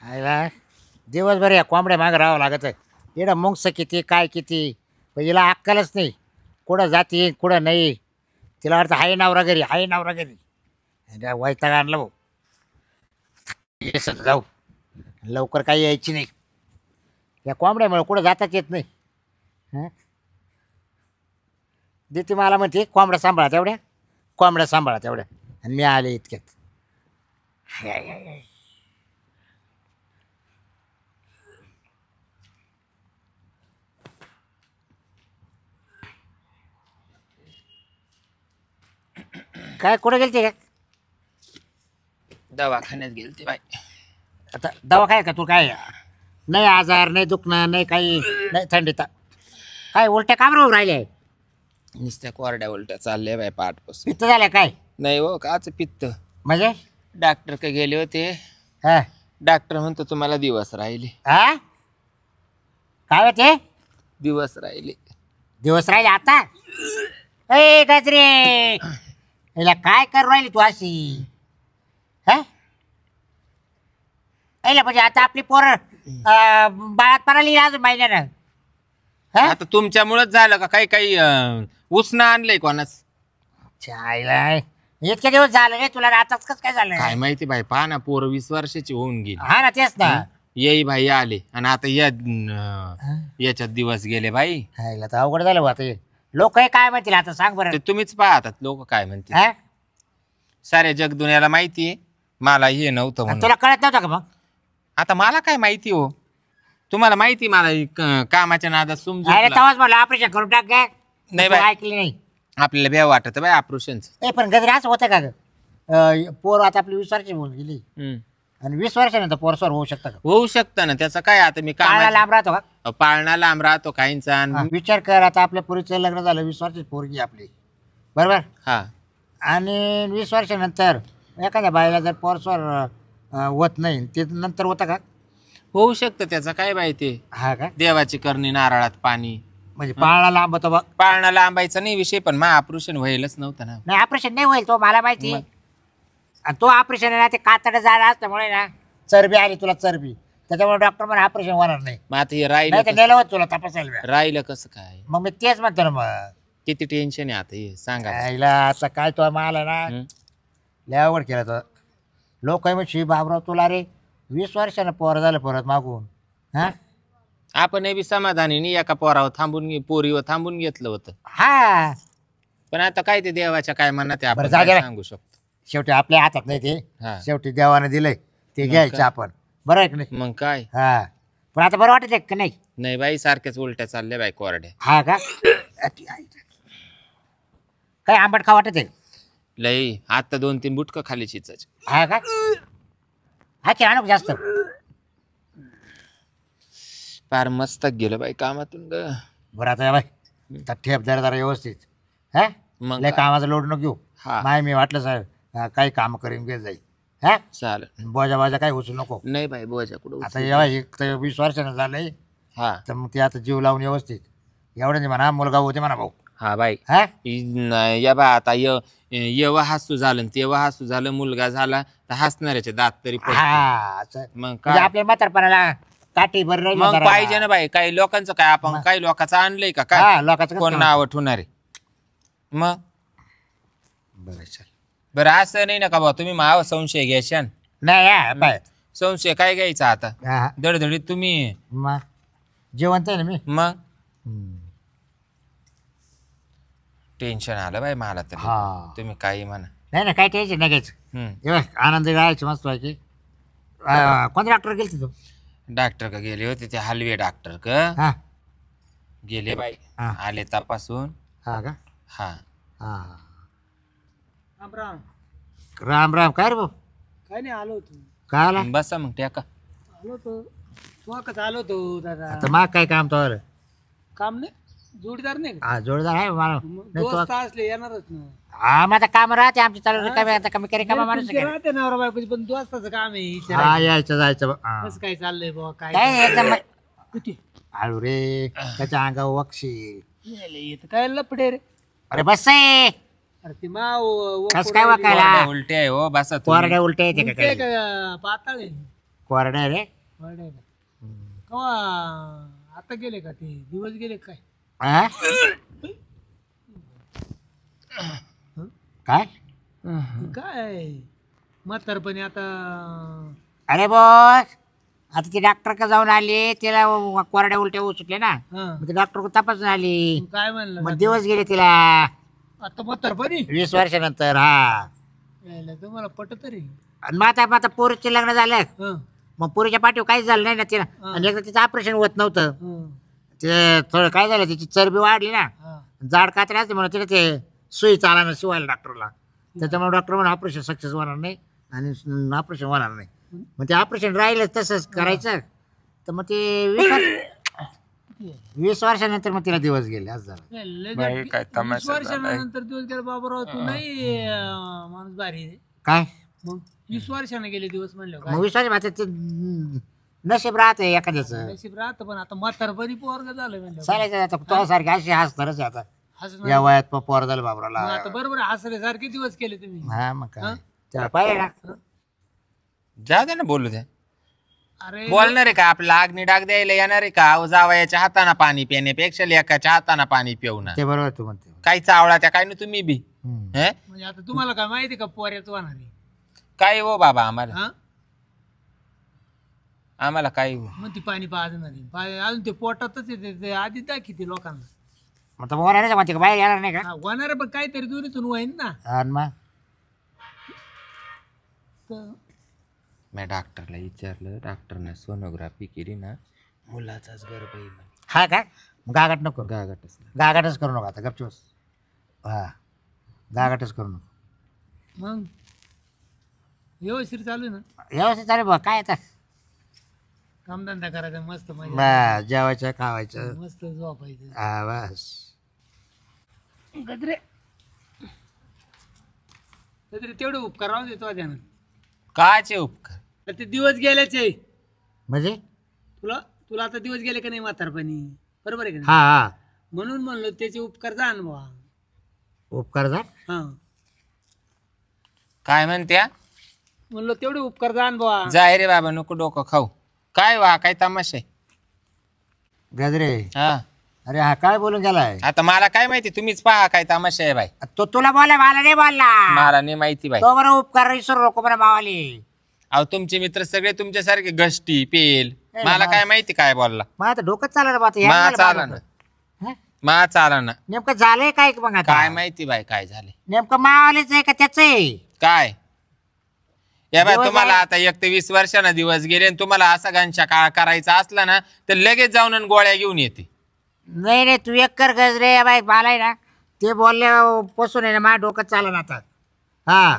आयला दिवसभर या कोंबड्या मागं राहावं लागत आहे. इकडं मुंगसं किती काय किती, पण हिला अक्कलच नाही. कुठं जाते कुठं नाही. तिला वाटतं हाय नवरा घरी, हाय नवरा घरी. अरे वैताग आणलं भाऊ. ये सर जाऊ, लवकर काही यायची नाही. या कोंबड्यामुळे कुठं जाताच येत नाही. हं? देते मला म्हणते कोंबड्या सांभाळा तेवढ्या, कोंबड्या सांभाळा तेवढ्या, आणि मी आले इतक्यात. हाय, हाय, हाय, हाय. काय कुठं गेलते का? दवाखान्यात गेलते बाई. आता दवाखान्यात का तू? काय नाही आजार, नाही दुखणं, नाही काही नाही, थंडीत काय उलट्या कामरावर राहिले? नुसत्या कोरड्या उलट्या चालल्या बाई पाठपासून. पित्त झाल्या काय? नाही हो, काच पित्त. म्हणजे डॉक्टर का गेले होते. हा डॉक्टर म्हणतो तुम्हाला दिवस राहिले. हा काय होते? दिवस राहिले. दिवस राहिले आता? ए गजरे, हिला काय करू राहिली तू अशी? हा म्हणजे आता आपली पोरं बाळात पराली अजून महिन्यानं. हा आता तुमच्यामुळेच झालं का? काही काही उसनं आणलंय कोणाच? चायला इतके दिवस झाले रे तुला, आताच कसं काय झालं? काय माहिती भाई, पहा ना, पोरं 20 वर्षाची होऊन गेली. हा ना, तेच ना. येई भाई आले आणि आता याच्यात दिवस गेले भाई. हायला तर अवघड झालं आता. लोक काय म्हणतील आता सांग बरं? ते तुम्हीच पाहतात लोक काय म्हणते. हा? साऱ्या जगदुन्याला माहितीये मला हे नव्हतं म्हणून. तुला कळत नव्हतं का मग? आता मला काय माहिती हो? तुम्हाला माहिती मला कामाच्या नादात अरे समजून तेव्हाच मला ऑपरेशन करून टाक काय. नाही तू बाई. ऐकली नाही. आपल्याला भ्या वाटत बाय ऑपरेशनच. पण गजरे असं होतं का ग? पोर आता आपली 20 वर्षाची होऊन गेली आणि 20 वर्षानंतर पोरसवर होऊ शकतं का? होऊ शकतं ना, त्याचं काय. आता मी काळा लांब राहतो का? पाळणा लांब राहतो काहींचा. विचार कर, आता आपल्या पोरीचं लग्न झालं, 20 वर्षाची पोरगी आपली, बरोबर? हा, आणि 20 वर्षानंतर एखाद्या बाईला जर पोरसवर होत नाही, ते नंतर होतं का? होऊ शकतं. त्याचं काय माहिती. हा का? देवाची करणी नारळात पाणी. म्हणजे पाळणा लांब होतो बघ. पाळणा लांबायचा नाही विषय, पण मग ऑपरेशन व्हायलाच नव्हतं ना. नाही ऑपरेशन नाही होईल, तो मला माहिती आहे. आणि तो ऑपरेशन आहे ना, ते कातडं जाणं असल्यामुळे ना चरबी आली तुला, चरबी, त्याच्यामुळे डॉक्टर मला ऑपरेशन होणार नाही. मग आता हे नाही तर नेलं होत तुला तपासायला. राहिलं कसं काय? मग मी तेच म्हणतो ना. मग किती टेन्शन आहे आता हे सांगा. आईला आता काय तो मला ना लय अवघड केलं तर. लोक आहे मग बाबराव तुला रे 20 वर्षानं पोर झालं परत मागून. हा आपण बी समाधानी नाही एका पोरावर थांबून पोरीवर थांबून घेतलं होतं. हा पण आता काय ते देवाच्या काय मनात आहे, आपण जाऊ दे काय रे. सांगू शकतो. शेवटी आपल्या हातात नाही ते. हा. शेवटी देवाने दिलंय ते घ्यायचं आपण. बरं आहे की नाही? मग काय. हा पण आता बरं वाटत का नाही? नाही बाई, सारख्याच उलट्या चालल्या बाई कोरड्या. हा का? काय आंबट खा वाटत आहे? लई आता 2-3 बुटकं खाली चिचाच. हा का? हा की आणू जास्त. फार मस्त गेलं बाई कामातून ग. बरं आता बाई तर ठेप जरा व्यवस्थित. हा मग लय काय? कामाचा लोड नको घेऊ. हा. माय मी वाटलं साहेब काही काम करीन घेत जाईल. हा चालेल. बोजा बाजा काही उचलू नको. नाही बाई, बोजा कुठं आता एवढा एक तर 20 वर्षानं झालंय, हा तर मग ते आता जीव लावून व्यवस्थित एवढं म्हणा. मुलगा होते म्हणा भाऊ. हा बाई. हा या बा आता येवा हसू झालं तेव्हा हसू झालं, मुलगा झाला तर हसणाऱ्याचे दात तरी पडतील. हा असं. मग म्हणजे काय. आपल्या म्हातारपणाला काठी भर राहिली मग जरा. पाहिजे ना बाई. काही लोकांचं काय, आपण काही लोकांचं आणलंय का काय? हा लोकांचं कोण कसं नाव ठेवणारे. मग बरं चल. बरं असं नाही ना का भाऊ, तुम्ही मावा संशय घ्याशान. नाही हा बाय. संशय काय घ्यायचा आता? हा दडदडीत तुम्ही. मग जेवण आहे ना मी. मग हम्म. टेन्शन आलं बाई मला तर. हा. तुम्ही काही म्हणा. नाही ना काही टेन्शन नाही घ्यायचं. हे बघ आनंद राहायचं मस्त व्हायची. कोणत्या डॉक्टर गेलती तू? डॉक्टर का गेले होते ते हलवे डॉक्टर का हा गेले बाई. हा. आले तपासून. हा का? हा. हा राम राम. राम राम. काय रे भाऊ? काय नाही, आलो होतो. काय आला? बसा मग ट्याका. आलो होतो वाकच आलो होतो दादा. आता मग काय काम तो? काम नाही, जोडीदार नाही का? हा जोडदार आहे मला. मग नाही दोस्त तो असले येणारच ना. हा माझं काम राहते आमची चालू रिकामी. आता कमी करी कामा माणूस तुमचे राहते नवरा बायकोची, पण दोस्ताचं काम आहे. हा विचारायचं. यायचं जायचं बघ. हा. कसं काय चाललंय बुवा, काय काय एकदम किती हळू रे. त्याच्या अंगावर वक्षी. येत काय लपडे रे. अरे बस आहे. अरे ती माव कसं काय वाकायला? उलटे आहे हो, बसा तुम्ही. कोरड्या उलट्या येते का काय? पाताळ आहे. कोरड्या रे बरं का कवा आता गेले का ते दिवस गेले काय हा? काय ते काय म्हातारपणी आता अरे बॉस आता ती डॉक्टर का जाऊन आली तिला कोरड्या उलट्या सुटले ना हा मग ती डॉक्टर तपासून आली मग काय म्हणलं मग दिवस गेले तिला आता म्हातारपणी 20 वर्षानंतर हा यायला तुम्हाला पटत तरी आणि मग आता पोरीचे लग्न झालं हं, मग पोरीच्या पाठीवर काहीच झालं नाही ना तिला हा. आणि एकदा तिचं ऑपरेशन होत नव्हतं हं, ते थोडं काय झालं तिची चरबी वाढली ना हा. जाड कात्री असते म्हणून तिला ते सुई चालायला शिवायला डॉक्टरला त्याच्यामुळे डॉक्टर म्हणून ऑपरेशन सक्सेस होणार नाही आणि ऑपरेशन होणार नाही मग ते ऑपरेशन राहिलं तसंच करायचं तर मग ते 20 वर्षानंतर मग तिला दिवस गेले असं झालं काय लय बाई, गट- काय 20 तमाशा वर्षानंतर दिवस गेले बाबाराव तू नाही माणूस भारी रे. काय मग 20 वर्षाने गेले दिवस म्हणलं मग 20 वर्ष ते नशीब राहते एखाद्याचं नशीब राहतं पण आता म्हातारपणी पोरग झालं म्हणलं चालायचं आता तुझ्यासारखे असे हसणारच आहे आता हसणं- या वयात पोर झालं मग बाबराला आता बरोबर हसल्यासारखे दिवस केले तुम्ही हा मग काय हा? त्याला पाहिजे ना जा दे ना बोलू द्या अरे बोलणार आहे का आपल्याला आग्नी डाग द्यायला येणार आहे का अहो, जावयाच्या हाताना पाणी पिण्यापेक्षा लेकाच्या हाताना पाणी पिऊ ना ते बरोबर तू म्हणते काही चावळा त्या काय ना तुम्ही बी हम्म. हे? म्हणजे आता तुम्हाला काय माहिती का पोऱ्याच होणार आहे काय हो बाबा आम्हाला हा आम्हाला काय हो मग ती पाणी पाजणार आहे अजून ते पोटातच येते ते आधी दाखवते लोकांना मग तर बोलायला म्हणते का बाहेर येणार नाही का हा, होणार आहे पण काहीतरी दुरीतून होईन ना आणि मग तर मी डॉक्टरला विचारलं डॉक्टरने सोनोग्राफी केली ना मुलाचाच गर्भ आहे म्हणे. हा का गागाट नको गागाटच ना. गागाटच करू नका आता गपचूस हा गागाटच करू नको मग व्यवस्थित चालू आहे ना व्यवस्थित चालेल बा काय आता कामधंदा करायचा मस्त मजा बस जेवायचं खावायचं मस्त झोपायचं हा बस गजरे गजरे तेवढे उपकार राहून देतो त्यानं काचे उपकार तर ते दिवस गेल्याचे आहे. म्हणजे तुला तुला आता दिवस गेले का नाही म्हातारपणी बरोबर आहे का नाही हा हा म्हणून म्हणलो त्याचे उपकार जाण बा उपकार जा हा काय म्हणत्या म्हणलो तेवढे उपकार जाण बा जाय रे बाबा नको डोकं खाऊ काय वा काय तमाशा आहे गजरे हा अरे हा काय बोलून गेलाय आता मला काय माहिती तुम्हीच पहा काय तमाशा आहे बाई तो तुला बोला मला नाही बोलला मला नाही माहिती बाई तो बरं उपकार विसरू नको बरं मावाली अहो तुमचे मित्र सगळे तुमच्यासारखे गष्टी पेल नाही, मला मा- काय माहिती काय बोलला मग आता डोकं चाललं बा आता. मा ह्याला चाला मारू ना नका. हं? मा चाला ना नेमकं झालंय काय मग आता काय माहिती बाई काय झाले नेमकं मावालेच आहे का त्याच आहे काय या बाय दिवस तुम्हाला आहे. आता एक ते 20 वर्षांना दिवस गेले आणि तुम्हाला असा घनशा काळ करायचा असला ना तर लगेच जाऊन आणि गोळ्या घेऊन येते नाही रे तू एक कर गजरे बाई मला आहे ना ते बोलले पासून आहे ना माझ्या डोकं चाललं ना आता हा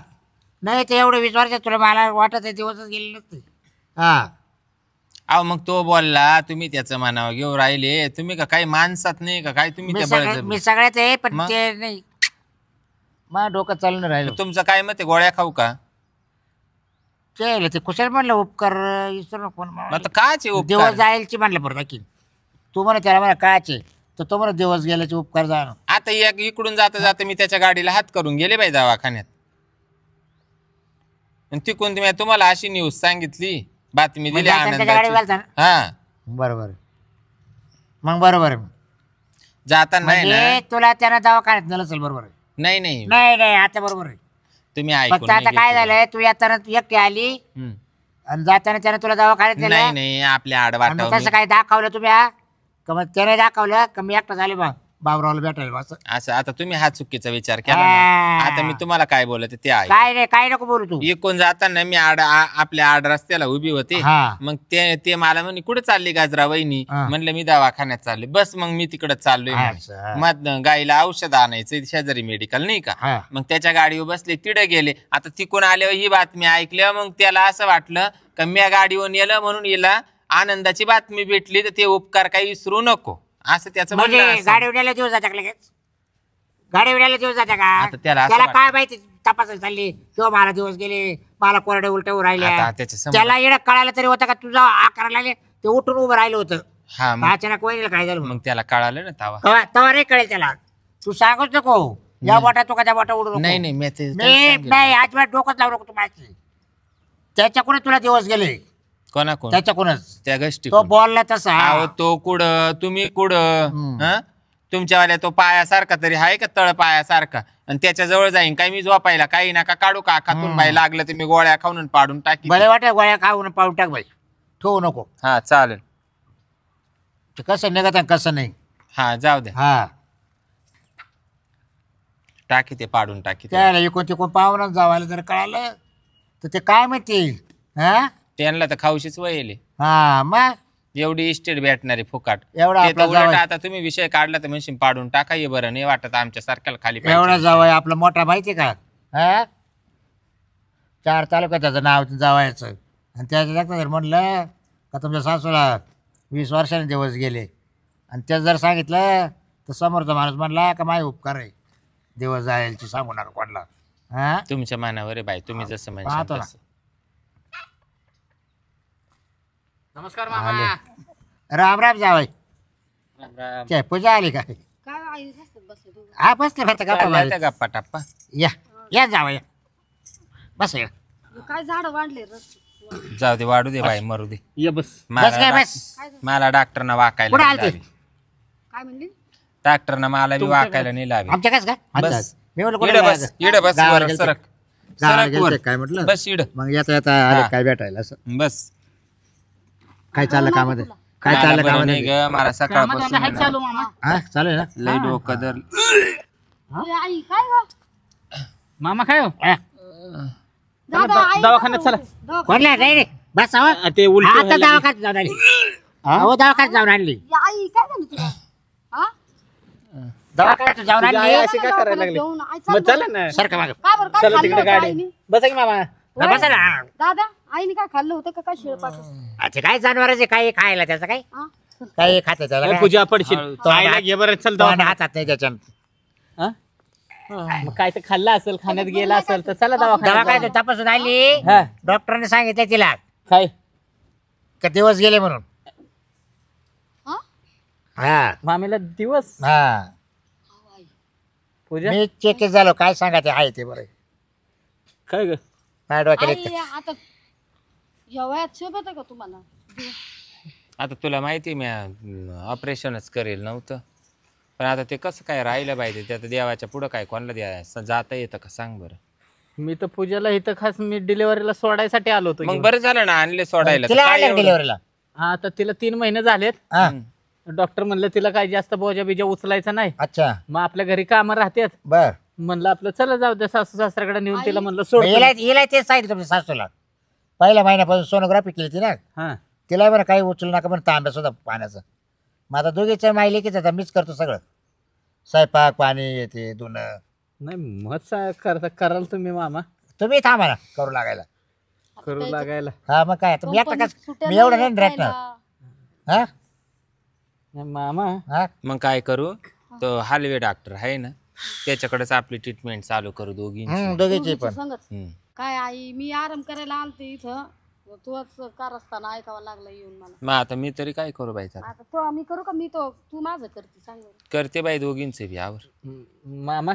नाही ते एवढे 20 वर्ष तुला मला वाटत आहे दिवसच गेले नसते हा अहो मग तो बोलला तुम्ही त्याचं मानावं घेऊन राहिले तुम्ही का काही माणसात नाही का काय तुम्ही त्या मी बळजबरी सगळ्यात आहे पण मग? ते नाही माझं डोकं चालणं राहिलं तुमचं काय मत आहे गोळ्या खाऊ का ते कुशल म्हणलं उपकार विसरू नको मग म्हणून. आता काचे दिवस उपकार जायलची म्हणलं परत की तू म्हणा त्याला म्हणा कायचे तर तो म्हणा दिवस गेल्याचे उपकार जाणं आता एक इकडून जाता जाता मी त्याच्या गाडीला हात करून गेले बाई दवाखान्यात आणि तिकडून तुम्हाला अशी न्यूज सांगितली बातमी दिली म्हणजे आता त्याच्या गाडीवर आनंदाची घालता ना? हा बरोबर मग बरोबर आहे. जाताना नाही म्हणजे ना तुला त्यानं दवाखान्यात नेलं असेल बरोबर आहे नाही नाही नाही नाही आता बरोबर आहे तुम्ही ऐकून फक्त आता नाही काय घेतलं. झालंय तू येताना तू एकटी आली हम्म. आणि जाताना त्यानं तुला दवाखान्यात नाही नेलं नाही आपल्या आणि आडवाटावर मग तसं काय दाखवलं तुम्ही हा? का मग त्याने दाखवलं का मी एकटा झाले बा बाबरावला भेटायला असं असं आता तुम्ही हा चुकीचा विचार केला ना. हा. आता मी तुम्हाला काय बोलत ते ऐक काय नाही काय नको बोलू तू इकडून जाताना मी आपल्या आड रस्त्याला उभी होते हा. मग ते मला म्हणे कुठे चालली गाजरा वहिनी हा. म्हणलं मी दवाखान्यात चालले बस मग मी तिकडे चाललोय म्हणे. अच्छा. मग गाईला औषध आणायचं शेजारी मेडिकल नाही का हा. मग त्याच्या गाडीवर बसले तिडे गेले आता तिकडून आल्यावर ही बातमी ऐकल्यावर मग त्याला असं वाटलं का मी गाडीवर नेलं म्हणून हिला आनंदाची बातमी भेटली तर ते उपकार काही विसरू नको असं त्याचं म्हणणं म्हणजे असेल. गाडी उड्याला दिवस जात्या का लगेच गाडी उड्याला दिवस जात्या का आता त्याला असं त्याला वाटतं. काय माहिती तपासायला चालली किंवा मला दिवस गेले मला कोरडे उलटे राहिल्या आता त्याच्या समोर- त्याला येणं कळायला तरी होतं का तुझा आकाराला लागले ते उठून उभं राहिलं होतं हा मग अचानक वहिनीला काय झालं मग त्याला कळालं ना तावा तवा नाही कळेल त्याला तू सांगूच नको या बोटा तो का त्या बोटा उडू नको नाही नाही मी ते मी नाही अजिबात डोकंच लावू नको तू माझी त्याच्याकडे तुला दिवस गेले कोणाकोण त्याच्याकडूनच त्या गोष्टी तो बोलला तसा अहो तो कुठं तुम्ही कुठं हं? तुमच्यावाल्या तो पायासारखा तरी आहे का तळ पायासारखा आणि त्याच्या जवळ जाईन काय मी झोपायला काही नका काढू का खातून बाई लागलं तर मी गोळ्या खाऊन पाडून टाकी बरे वाटत गोळ्या खाऊन पाहून टाक बाई ठेवू नको हा चालेल ते कसं निघत आणि कसं नाही हा जाऊ द्या हा टाकी ते पाडून टाकी ते. त्याला इकून तिकून पाहुणा जावायला जर कळालं तर ते काय माहिती हा त्यांना तर खाऊशीच वयले हा मग एवढी इस्टेट भेटणारी फुकाट एवढा ते तर आपला उलट जावई आता तुम्ही विषय काढला तर म्हणशील पाडून टाका ये बरं नाही वाटत आमच्या सारख्याला खाली पाहिजे. एवढा जावाय आपला मोठा माहिती का हा 4 तालुक्यात त्याचं नाव जावायचं आणि त्याच्या जर म्हणलं का तुमच्या सासूला 20 वर्षांनी दिवस गेले आणि त्याचं जर सांगितलं तर समोरचा माणूस म्हणला का माझे उपकार आहे दिवस जायची सांगू नका कोणाला हा तुमच्या मनावर आहे बाई तुम्ही जसं म्हणशाल पाहतो ना. तसं. नमस्कार राम राम जावाय राम. काय पूजा आली काय काय आई हसत बसले तू हा बसले फक्त गप्पा चालल्या मारीत. त्या गप्पा टप्पा या या जावया बस या काय झाड वाढले रस्ते जाऊ दे वाढू दे बाई मरू दे ये बस बस काय बस काय झालं? मला डॉक्टरना वाकायला कुठं नाही आलते? लावी. काय म्हणली डॉक्टरना मला बी वाकायला नाही लावी आमच्या कस काय बस. अच्छा. मी म्हणलं इड कुठे बस इड बस गावाला वर गेलते. सरक गावाला सरक गेलते वर काय म्हटलं बस इड मग येता येता आले हा. काय भेटायला असं बस काय चाललं कामध्ये काय मला चाललं बरं नाही कामध्ये ग मला सकाळपासून हाय चालू मामा हा चालू आहे ना लय डोकं धर अरे आई काय ग मामा काय हो हा. दादा आई दवाखान्यात चला. दवाखान्यात. कोणला नाही रे बस आहो. ते उलटी आता व्हायला लागली. दवाखान्यात जाऊन आली अहो दवाखान्यात जाऊन आणली या आई काय झालं तुला हा दवाखान्यात जाऊन तुझी आणली आई अशी काय करायला दवाखान्यात लागली घेऊन आई मग चाल चला ना सारखं माग काय बरं काय चला खाल्लं तिकडे होतं गाडी आईने? बसा की मामा बसा ना दादा आईने काय खाल्लं होतं का काय शिळ पाठ अच्छा काय जनावरांचे काही खायला त्याचं काय काही खाते त्याला ए, काय? पूजा पडशील हळू. आईला घे बरं चल तोंड दवाखान्यात. हातात नाही त्याच्या हा? मग काय तर खाल्लं असेल खाण्यात गेला असेल तर चला दवाखान्यात दवाखान्यात जाऊ. तपासून आली हा डॉक्टरने सांगितलं तिला काय का दिवस गेले म्हणून हा हा मामीला दिवस हा पूजा मी चेक झालो काय सांगा ते आहे ते बरं काय ग माझ्या डोक्याला आई इतकं. आता या वयात शोभत का तुम्हाला आता तुला माहिती मी ऑपरेशनच करेल नव्हतं पण आता ते कसं काय राहिलं पाहिजे ते आता देवाच्या पुढं काय कोणाला द्या जाता येतं का सांग बरं मी तर पूजाला इथं खास मी डिलिव्हरीला सोडायसाठी आलो होतो मग घेऊन. बरं झालं ना आणले सोडायला तिला तर काय आलं एवढं? डिलिव्हरीला हा तर तिला 3 महिने झालेत हा डॉक्टर म्हणलं तिला काय जास्त बोजा बिजा उचलायचा नाही अच्छा मग आपल्या घरी कामं राहतात बर म्हणलं आपलं चला जाऊ द्या सासू सासऱ्याकडे नेऊन तिला म्हणलं सोड हिला तेच सांगितलं तुमच्या सासूला पहिल्या महिन्यापासून सोनोग्राफी केली ती ना हा तिला बरं काही उचलू नका पण तांब्या सुद्धा पाण्याचं मग आता दोघीचं माहिती कीच आता मीच करतो सगळं स्वयंपाक पाणी येते धुणं नाही मत कराल तुम्ही मामा तुम्ही थांबा ना करू लागायला करू लागायला हा मग काय तुम्ही आता कंपनीत कस सुट्ट्या मी एवढं नाही नाही रटणार खायला. हा नाही, मामा हा मग काय करू तो हलवे डॉक्टर आहे ना त्याच्याकडेच आपली ट्रीटमेंट चालू करू दोघी दोघीची दोघीची पण संगत. काय आई मी आराम करायला आलते इथं तूच कारस्थान ऐकावं लागलं येऊन मला मग आता मी तरी काय करू बाई आता तो मी करू का मी तो तू माझं करते सांग बरं. करते बाई दोघींचे बी आवर मामा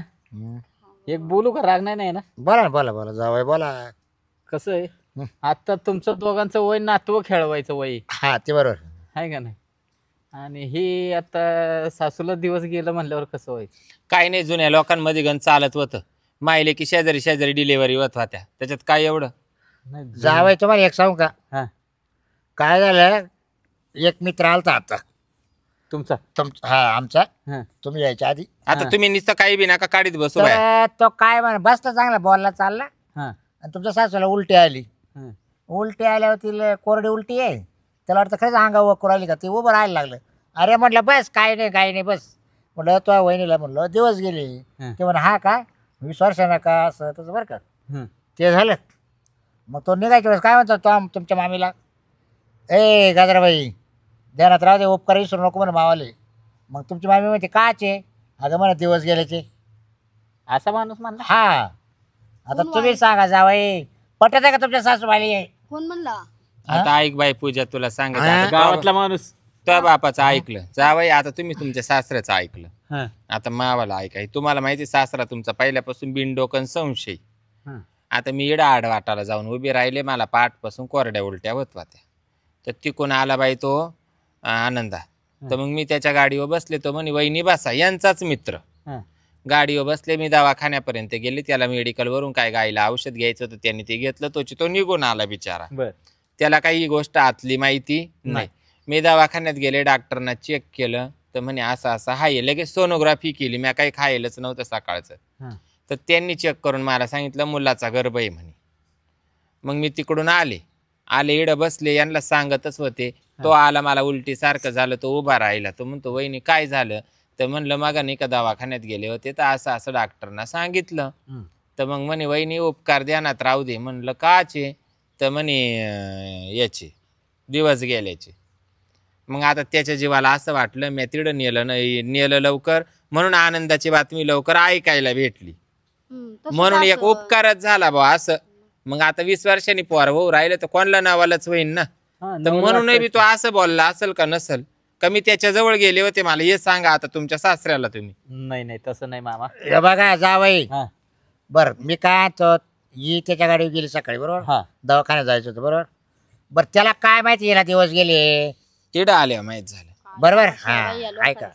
एक बोलू का राग नाही ना बोला ना बोला जावय बोला कसं आहे हं. आता तुमचं दोघांचं वय नातवं खेळवायचं वय हा ते बरोबर आहे का नाही आणि ही आता सासूला दिवस गेलं म्हणल्यावर कसं व्हायचं काय नाही जुन्या लोकांमध्ये गण चालत होतं माहिले की शेजारी शेजारी डिलिव्हरी होत होत्या त्याच्यात काय एवढं नाही जावय तुम्हाला एक सांगू का हा काय झालं एक मित्र आलता आता तुमचा हा आमचा हा तुम्ही यायच्या आधी आता हा. तुम्ही नुसतं काही बी नका काढीत बसू बाय तर तो काय म्हण बसता चांगला बॉलला चालला हा आणि तुमच्या सासूला उलटी आली हा उलटी आल्यावर तिला कोरडी उलटी आहे त्याला वाटतं खरंच अंगावर वकू राहिली का ती उभं राहायला लागलं अरे म्हटलं बस काय नाही बस म्हटलं तो वहिनीला म्हणलं दिवस गेले हं. ते म्हणा हा का 20 वर्षांना का असं तसं बरं का हं. ते झालं मग तो निघायच्या वेळेस काय म्हणतो तो तुमच्या मामीला ए गाजराबाई ध्यानात राहू दे उपकार विसरू नको म्हणे मावाले मग तुमची मामी म्हणते काचे अगं म्हणा दिवस गेल्याचे असा माणूस म्हणला हा आता तुम्ही सांगा जावई पटत आहे का तुमच्या सासूबाई कोण म्हणला आता ऐक बाई पूजा तुला हा? सांगत गावातला माणूस त्या बापाचं ऐकलं जावई आता तुम्ही तुमच्या सासऱ्याचं ऐकलं हा आता मावाला ऐकाय तुम्हाला माहिती सासरा तुमचा पहिल्यापासून बिनडोकन संशय हा आता मी इडा आडवाटाला जाऊन उभी राहिले मला पाठपासून कोरड्या उलट्या होत होत्या तर तिकून आला बाई तो आनंदा. तर मग मी त्याच्या गाडीवर बसले. तो म्हणे वहिनी बसा, यांचाच मित्र. हा. गाडीवर बसले, मी दवाखान्यापर्यंत गेले. त्याला मेडिकलवरून काय गायला औषध घ्यायचं होतं त्यांनी ते घेतलं. तो निघून आला बिचारा. बर. त्याला काही गोष्ट आतली माहिती नाही. मी दवाखान्यात गेले, डॉक्टरना चेक केलं तर म्हणे असं असं हाय. लगेच सोनोग्राफी केली. मी काही खायलाच नव्हतं सकाळचं. हा. तर त्यांनी चेक करून मला सांगितलं मुलाचा गर्भ आहे म्हणे. मग मी तिकडून आले इडं बसले, यांना सांगतच होते. तो आला, मला उलटी सारखं झालं. तो उभा राहिला. तो म्हणतो वहिनी काय झालं? तर म्हणलं मग नाही का दवाखान्यात गेले होते तर असं असं डॉक्टरना सांगितलं. तर मग म्हणे वहिनी उपकार ध्यानात राहू दे. म्हणलं काचे? तर म्हणे याचे दिवस गेल्याचे. मग आता त्याच्या जीवाला असं वाटलं मी तिकडं नेलं लवकर, म्हणून आनंदाची बातमी लवकर ऐकायला भेटली. म्हणून एक उपकारच झाला बा असं. मग आता 20 वर्षांनी पोर भाऊ राहिलं तर कोणला नावालाच होईन ना. तर म्हणून बी तो असं बोलला असेल का नसल का? मी त्याच्या जवळ गेले होते. मला हे सांगा आता तुमच्या सासऱ्याला तुम्ही. नाही तसं नाही मामा. हे बघा जावई. हा. बर मी काय तो ही त्याच्या गाडीवर गेली सकाळी बरोबर. हा. दवाखान्यात जायचं होतं बरोबर. बर त्याला काय माहिती याला दिवस गेले तिडं आल्या माहित झालं. बरोबर. हा ऐका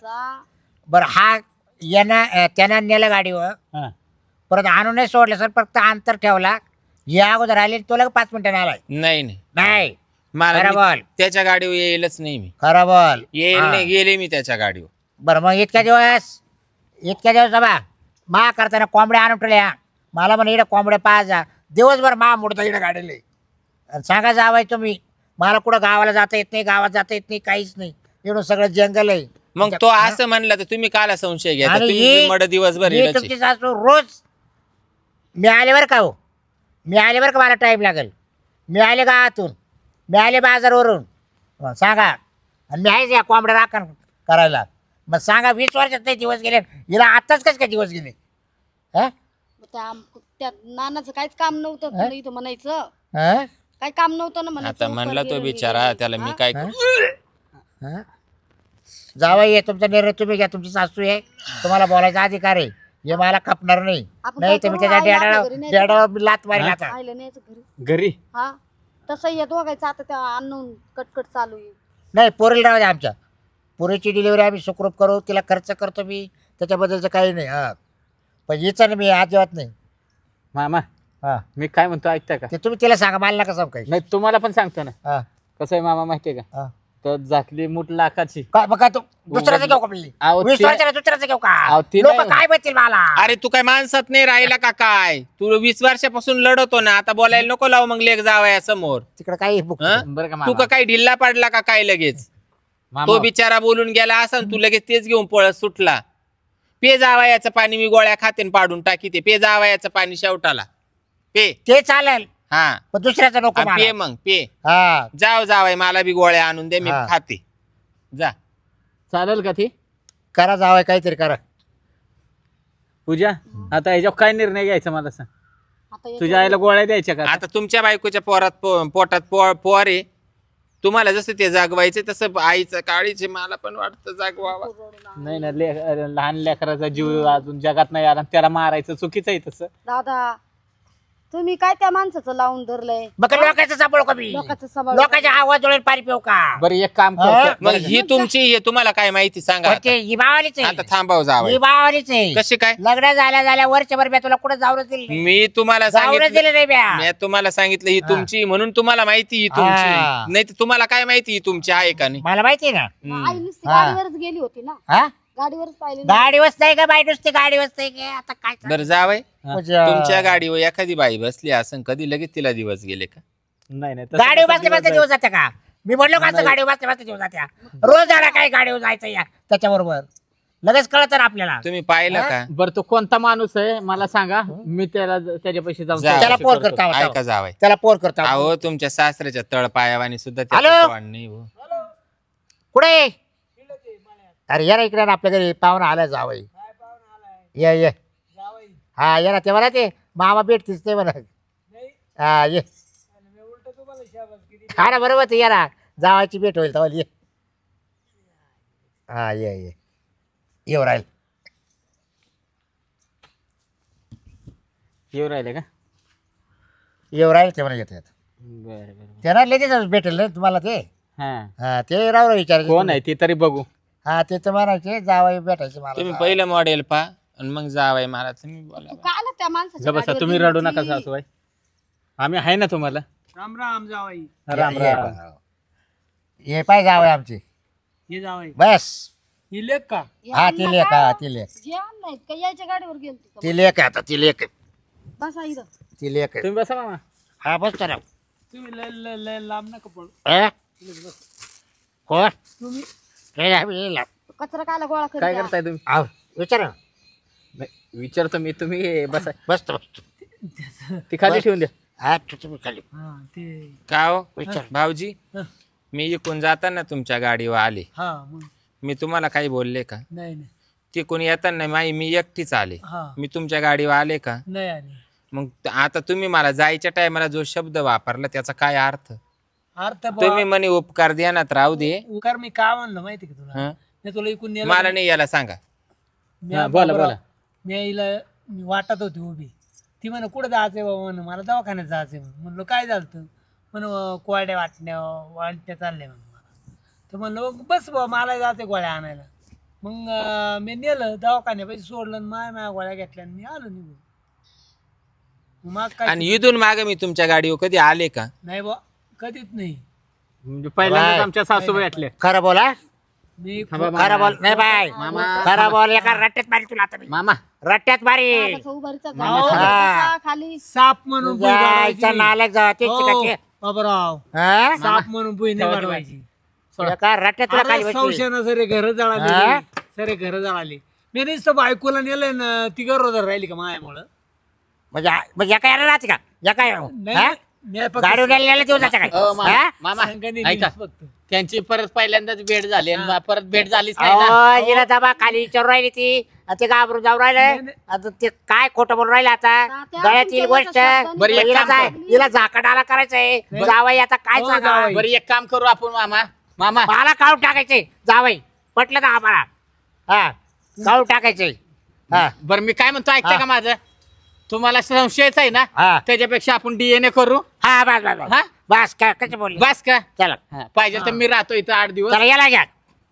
बर हा त्यानं नेलं गाडीवर. हा. परत आणून नाही सोडलं सर, फक्त अंतर ठेवला. या अगोदर आले तो लग 5 मिनिटांनी आलाय. नाही नाही मला खरं बोल. त्याच्या गाडीवर येईलच नाही मी. खरं बोल. येईल नाही, गेले मी त्याच्या गाडीवर. बरं मग इतक्या दिवस बा मा करताना कोंबड्या आणून ठेवल्या. मला म्हणे इकडे कोंबड्या पाहा दिवसभर मा मोडता इकडे गाडीले. सांगा जावाय तुम्ही, मला कुठं गावाला जाता येत नाही, गावात जाता येत नाही, काहीच नाही. एवढं सगळं जंगल आहे. मग तो असं म्हणला तर तुम्ही काला संशय घ्या? आणि तुम्ही मड दिवसभर ही येईलच. तुमची सासू रोज मी आले बरं का हो, मी आले बरं का, मला टाईम लागेल. मी आले गावातून, मी आले बाजारवरून. सांगा आणि मी आहेच या कोंबड्या राखण करायला. मग सांगा 20 वर्षात नाही दिवस गेले, हिला आताच कस काय दिवस गेले? त्या नानाचं काहीच काम नव्हतं तुला इथं म्हणायचं. हं? काय काम नव्हतं ना म्हणायचं. आता म्हणला तो बिचारा, त्याला मी काय करू? हं? जावई आहे तुमचा निर्णय तुम्ही घ्या. तुमची सासू आहे, तुम्हाला बोलायचा अधिकार आहे. हे मला खपणार नाही. आपण नाही काय तर मी करू? त्याच्या आई आपल्या घरी नाही डेडावर मी लात मारेल आता. आईला न्यायचं घरी. घरी. हा तसं येत बघायचं आता त्या आणून कटकट चालू आहे. नाही पोरीला राहू द्या. आमच्या पोरीची डिलिव्हरी आम्ही सुखरूप करू, तिला खर्च करतो मी, त्याच्याबद्दलचं काही नाही. हा पण हिचं ना मी अजिबात नाही. मामा हा मी काय म्हणतो ऐकता का? ते तुम्ही तिला सांगा, मला नका सांगू काही. नाही तुम्हाला पण सांगतो ना. हा कसं आहे मामा माहितीये का? हा तर झाकली मूठ लाखाची. काय मग काय तू दुसऱ्याचं घेऊ का मी? अहो, 20 ते- वर्षाला दुसऱ्याचं घेऊ का? अहो, ते लोक नाही. काय म्हणतील मला? अरे तू काय माणसात नाही राहिला का काय? तू 20 वर्षापासून लढतो ना, आता बोलायला नको लावू मग लेख जावया समोर. तिकडे काही हं? बरं का तू मामा? का काही ढिल्ला पडला का काय लगेच? मामा, तो बिचारा बोलून गेला असा तू लगेच तेच घेऊन पळत सुटला. पे जावयाचं पाणी मी गोळ्या खातेन पाडून टाकी. ते पे जावयाचं पाणी शेवटाला पे. ते चालेल हा पण दुसऱ्याचं नको पे मला. मग पे. हा जावय मला बी गोळ्या आणून दे, मी हा. खाते. जा. चालेल का ती करा जावं काहीतरी करा. पूजा? आता याच्यावर काय निर्णय घ्यायचा मला सांग. आता येतो. तुझ्या आईला गोळ्या द्यायच्या का? आता तुमच्या बायकोच्या पोटात पोर आहे. तुम्हाला जसं ते जागवायचे तसं आईचं काळीचे मला पण वाटतं जागवावा. नाही ना, लहान लेकराचा जीव अजून जगात नाही आला, त्याला मारायचं चुकीचं आहे तसं. दादा तुम्ही काय त्या माणसाचं लावून धरलंय? मग काय लोकांचं सांभाळू का मी? लोकांचं सांभाळू लोकांच्या आवाज जोडून पाणी पिऊ का? बरं एक काम हा? करतो. मग ही तुमची हे तुम्हाला काय माहिती सांगा पण आता. ते ही बावालीच आता आहे. थांबाव ही जावं. बावालीच आहे. कशी काय? लग्न झाल्या वर्षभर मी तुला कुठं जाऊनच दिलं नाही. मी तुम्हाला जाऊनच सांगितलं, दिलं नाही म्या. मी तुम्हाला सांगितलं ही हा. तुमची म्हणून तुम्हाला माहिती ही हा. तुमची. नाही तर तुम्हाला काय माहिती ही तुमची आहे का नाही? मला माहिती आहे ना. आई नुसती हा. गाडीवरच गेली होती ना. हा गाडीवरच पाहिली ना. गाडीवरच नाही का बाई, नुसती गाडीवरच नाही का? आता काय बरं जावय, तुमच्या तुमच्या गाडीवर एखादी बाई बसली असं कधी लगेच तिला दिवस गेले का? नाही नाही, तसं गाडीवर कसं बसले दिवस बसले दिवस जाते का? मी म्हणलो का नाही. गाडीवर बसले बसले दिवस जात्या. रोज जाणार काय गाडीवर जायचं या त्याच्याबरोबर लगेच कळत ना आपल्याला. तुम्ही पाहिलं का? जाईल? बरं तो कोणता माणूस आहे मला सांगा, मी त्याला त्याच्या पैसे जाऊन जा. त्याला चौकशी पोर करतो. करता ऐका जावय. त्याला पोर करता. अहो तुमच्या सासऱ्याच्या तळपायावानी सुद्धा हॅलो? त्याचं वाण नाही हो. कुठे? अरे या ना इकडे ना, आपल्या घरी पाहुणा आला जावई. ये हा ये ना. ते म्हणा ते मामा भेटतीस ते म्हणा. हा ये. हा ना बरोबर ते या ना, जावायची भेट होईल तेव्हा ये. हा ये येऊ राहील. येऊ राहिले का? येऊ राहील ते म्हणा येत बरं बरं त्यांना लगेच भेटेल ना तुम्हाला ते. हा हा ते राव विचारायचं कोण आहे ते तरी बघू. हा ते तर म्हणायचे जावई भेटायचे तुम्ही मला पहिलं मॉडेल पा आणि मग जावाय मला तुम्ही बोला. तू काल त्या माणसाच्या बसा गाडीवर तुम्ही गेली रडू नका होती. सासूबाई, आम्ही आहे ना तुम्हाला. राम राम जावाई. राम ये राम. ये पाय जावई आमची हे जावाई बस ही लेख का? हे हा अण्णा ती लेख काय हा हो? ती लेख जेवण नाहीत का यायच्या गाडीवर गेलती का? ती लेख आहे आता ती लेख आहे. बसा इथं. ती लेख आहे. तुम्ही बसा मामा. हा बस चला तुम्ही लय लय लय लांब नका पडू. हा? कोण तुम्ही नाही, आम्ही येईल. कचरा कायला गोळा काय करते? करताय तुम्ही? आव, विचारा नाही, विचारतो मी, तुम्ही बसा. बसतो ती खाली ठेवून द्या. हा तुम्ही खाली हा ते का हो विचार भाऊजी हं. मी इकून जाताना तुमच्या गाडीवर आले, हा मग मी तुम्हाला काही बोलले का? नाही नाही तिकून येताना मी एकटीच आले, हा मी तुमच्या गाडीवर आले का? नाही आले. मग आता तुम्ही मला जायच्या टायमाला जो शब्द वापरला त्याचा काय अर्थ? अर्थ तुम्ही म्हणे उपकार ध्यानात राहू दे. उकार मी काय म्हणलं माहिती का तुला? हं? मी तुला इकून नेलं मला नाही याला सांगा. मी हा, बोला, बाबराव, बोला. मी हिला मी वाटत होती उभी. ती म्हणे कुठं जायचंय बाबा? म्हणे मला दवाखान्यात जायचंय. म्हणलं काय झालं? म्हण कोरड्या वाटण्या चालल्या म्हणे मला. तर म्हणलं मग बस बाबा मला जायचंय गोळ्या आणायला. मग मी नेलं दवाखान्यापाशी सोडलं आणि माया गोळ्या घेतल्या आणि मी आलो निघून. मग काय आणि इथून मागे मी तुमच्या गाडीवर कधी आले का? नाही बा कधीच नाही. म्हणजे पहिल्यांदाच बाय. आमच्या सासूबाई वाटले. खरं बोला मी थांबा मामा. खरं बोल नाही बाय मामा. खरं बोल एका रट्ट्यात मारी तुला आता मी मामा रट्ट्यात मारी बाबाचा उभारीचा मामा, झाला. हा. बसा खाली. साप म्हणून बुई जायचं वाढवायची. नालक जाते हो, बाबराव हा साप म्हणून बुई नाही ठेवा, वाढवायची. एका रट्ट्यात तुला खाली अरे बसली. संशयानं सरे घर हा? जळाले. सरे घर जळाले. मी नुसतं बायकोला नेलंय ना ती गरोदर राहिली का मायामुळं? म्हणजे एका यायला राहते का एका हा? नाही मी फक्त गाडी नेलेला देऊ जाते काय अहो, मामा. हा? मामा संघाने ऐका, नेलीच फक्त. त्यांची परत पहिल्यांदाच भेट झाली आणि परत भेट झालीच नाही ना. अहो, हिला दबा खाली विचारू राहिली ती आणि ते घाबरून जाऊ राहिले नाही. आता ते काय खोटं बोलून राहिलं आता तात्या, गळ्यात येईल तुमच्या गोष्ट लक्षात बरं, एक हिला काम जाय कर. हिला झाकडाला करायचंय जावई आता काय हो, सांगा जावई. बरं एक काम करू आपण मामा. मामा मला काढून टाकायचे जावई पटलं ना आम्हाला हा काढून टाकायचे हा बरं मी काय म्हणतो ऐकता हा. का माझं? तुम्हाला संशयच आहे ना, हा त्याच्यापेक्षा आपण डीएनए करू. हा बस बस बस हा? बस काय कसं बोलले बस का? चला हा, पाहिजे तर मी राहतो इथं 8 दिवस. चला याला घ्या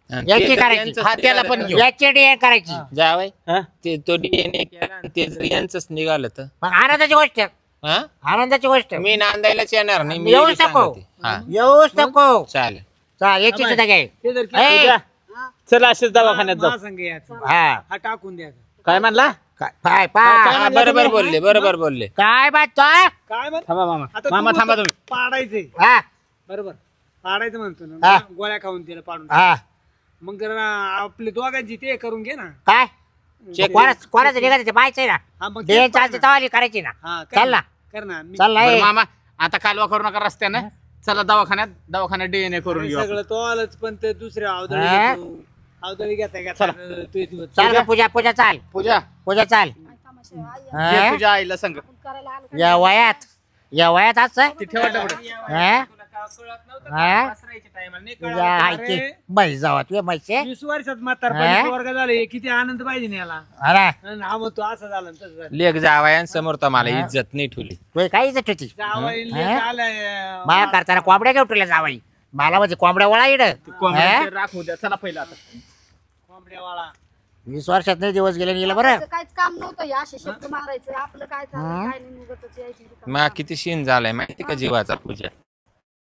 हं, याची ते तर करायची. यांचंच हा, त्याला पण घेऊ. याची डीएन करायची जावई हा? ते तो DNA केला आणि ते जर यांचंच निघालं तर मग आनंदाची गोष्ट हा? आनंदाची गोष्ट मी नांदायलाच येणार नाही, मी येऊच एवढी नको. सांगते. हा येऊच नको चालेल. चाल याची सुद्धा घे ते जर ए, केलं चला असेच दवाखान्यात जाऊ. महासंघ यायचं. हा हा टाकून द्यायचा. काय म्हणला? काय पाय काय पाय हा, म्हणलं बरोबर तुम्ही? बोलले, बरोबर बोलले. काय बात तो काय म्हण थांबा मामा. आता मामा तू थांबा तुम्ही. पाडायचंय हा बरोबर पाडायचं म्हणतो हा. ना गोळ्या खाऊन तिला पाडून टाक. हा मग जर आपले दोघांची ते करून घे ना. काय चेक कोणाचं निघायचं ते पाहायचंय ना हा मग डीएन ते पाड चालते ना. तवाली करायची ना हा चल ना कर ना मी चल ना बरं ए. मामा आता कालवा करू नका रस्त्यानं. चला दवाखान्यात डीएनए करून घेऊ आपण. सगळं तो आलंच पण ते दुसऱ्या हा? अवदळी घेता तू दिवस चाल का पूजा पूजा चाल पूजा पूजा चाल काय तमाशा आहे? घे हा? तुझ्या आईला सांग. आपण करायला आलो. या वयात असं ती ठेवा तेवढं. हा? हा? वासरायच्या टायमाला नाही तुझ्या कळलं. आईची म्हैस जावा तुझ्या म्हैसे 20 वर्षात हा? म्हातारपणी वर्ग झाले किती आनंद पाहिजे ना याला. अरे आणि हा मग तो असं झालं आणि तसं झालं. लेख जावयांसमोर तर मला हा? इज्जत नाही ठेवली. तुझी काय इज्जत होती जावई लेक हा? आलाय, मा करताना कोंबड्या घेऊन तुला जावाई मला म्हणजे कोंबड्या वळा इड कोंबड्याचे राख होऊ द्या. चला पहिलं आता. कोंबड्यावाळा 20 वर्षात नाही दिवस गेले गेलं बरं असं काहीच काम नव्हतं हे असे शब्द मारायचं आपलं काय चाललं काय नाही उगाचच यायची. मा किती शीन झालाय माहिती का जीवाचा पूजा.